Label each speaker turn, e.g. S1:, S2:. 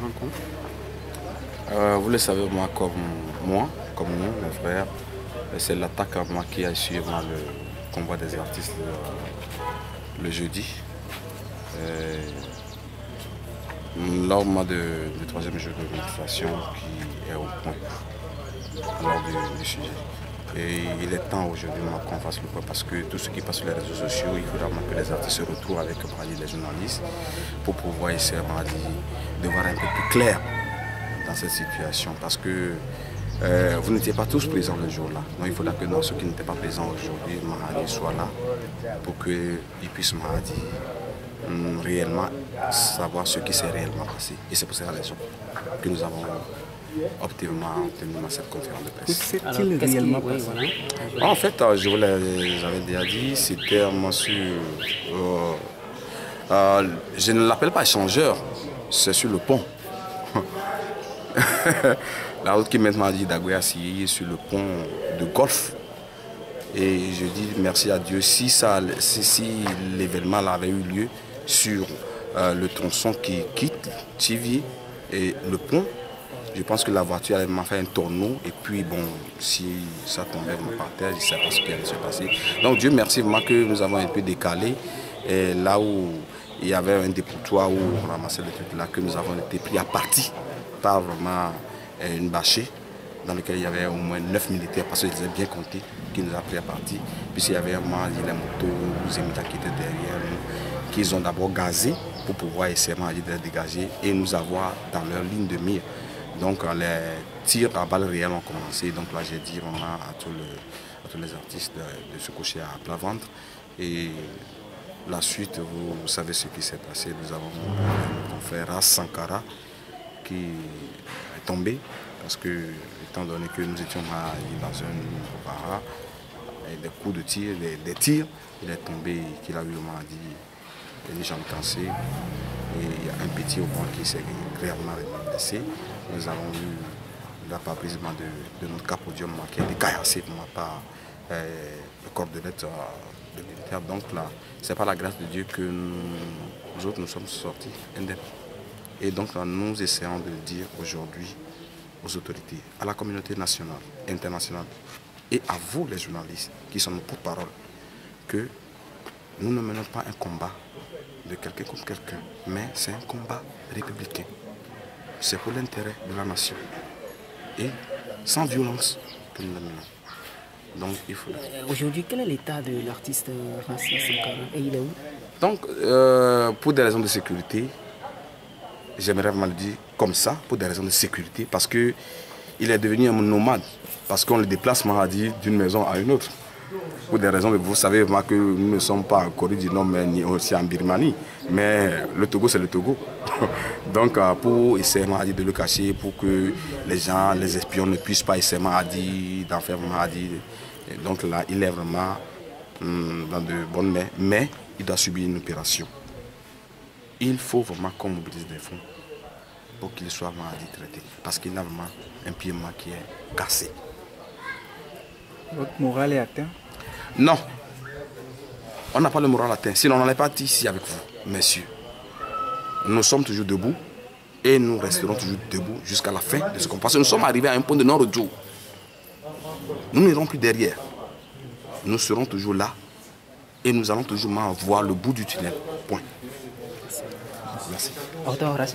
S1: rencontre?
S2: Vous le savez, moi, comme nous, mes frères, c'est l'attaque à moi qui a suivi le convoi des artistes le jeudi. Lors du troisième jour de manifestation qui est au point lors du sujet. Et il est temps aujourd'hui qu'on fasse le point parce que tout ce qui passe sur les réseaux sociaux, il faudra que les artistes se retrouvent avec les journalistes pour pouvoir essayer de voir un peu plus clair dans cette situation. Parce que vous n'étiez pas tous présents le jour-là. Donc il faudra que ceux qui n'étaient pas présents aujourd'hui, Mahadi soit là pour qu'ils puissent réellement savoir ce qui s'est réellement passé. Et c'est pour cette raison que nous avons optimement tenu cette conférence de presse.
S1: S'est-il réellement passé?
S2: En fait, je vous l'avais déjà dit, c'était je ne l'appelle pas échangeur, c'est sur le pont. La route qui maintenant dit d'Agoya sur le pont de Golfe. Et je dis merci à Dieu si l'événement avait eu lieu sur le tronçon qui quitte Tivi et le pont. Je pense que la voiture allait m'a fait un tourneau et puis bon, si ça tombait par terre, je ne sais pas ce qui allait se passer. Donc Dieu merci vraiment que nous avons un peu décalé. Et là où il y avait un dépotoir où on ramassait le truc là, que nous avons été pris à partie par vraiment une bâchée dans laquelle il y avait au moins 9 militaires, parce qu'ils avaient bien compté, qui nous a pris à partie. Puis il y avait vraiment les motos, les militaires qui étaient derrière nous, qu'ils ont d'abord gazé pour pouvoir essayer de les dégager et nous avoir dans leur ligne de mire. Donc les tirs à balles réelles ont commencé. Donc là j'ai dit vraiment à tous les artistes de se coucher à plat ventre. Et la suite, vous savez ce qui s'est passé. Nous avons mon confrère Ras Sankara qui est tombé parce que, étant donné que nous étions dans un bara, des coups de tir, des tirs, il est tombé, qu'il a eu les jambes cassées. Et il y a un petit au point qui s'est réellement blessé. Nous avons eu l'appauvrissement de notre capodium qui a été caillassé par le corps de lettres de militaire. Donc là, ce n'est pas la grâce de Dieu que nous autres nous sommes sortis indemnes. Et donc là, nous essayons de dire aujourd'hui aux autorités, à la communauté nationale, internationale et à vous les journalistes qui sont nos porte-parole, que nous ne menons pas un combat de quelqu'un contre quelqu'un, mais c'est un combat républicain. C'est pour l'intérêt de la nation. Et sans violence que nous le menons. Donc il faut...
S1: Aujourd'hui, quel est l'état de l'artiste Ras Sankara et il est où?
S2: Donc, pour des raisons de sécurité, j'aimerais vraiment le dire comme ça, pour des raisons de sécurité, parce qu'il est devenu un nomade, parce qu'on le déplace d'une maison à une autre. Pour des raisons, vous savez que nous ne sommes pas en Corée du Nord, mais ni aussi en Birmanie. Mais le Togo, c'est le Togo. Donc, pour essayer de le cacher, pour que les gens, les espions ne puissent pas essayer d'en faire Mahadi. Donc là, il est vraiment dans de bonnes mains, mais il doit subir une opération. Il faut vraiment qu'on mobilise des fonds pour qu'il soit traité. Parce qu'il a vraiment un pied qui est cassé.
S3: Votre morale est atteint?
S2: Non. On n'a pas le moral atteint. Sinon, on n'allait pas ici avec vous, messieurs. Nous sommes toujours debout et nous resterons toujours debout jusqu'à la fin de ce combat. Parce que nous sommes arrivés à un point de non-retour. Nous n'irons plus derrière. Nous serons toujours là et nous allons toujours voir le bout du tunnel. Point. Merci.
S1: Merci.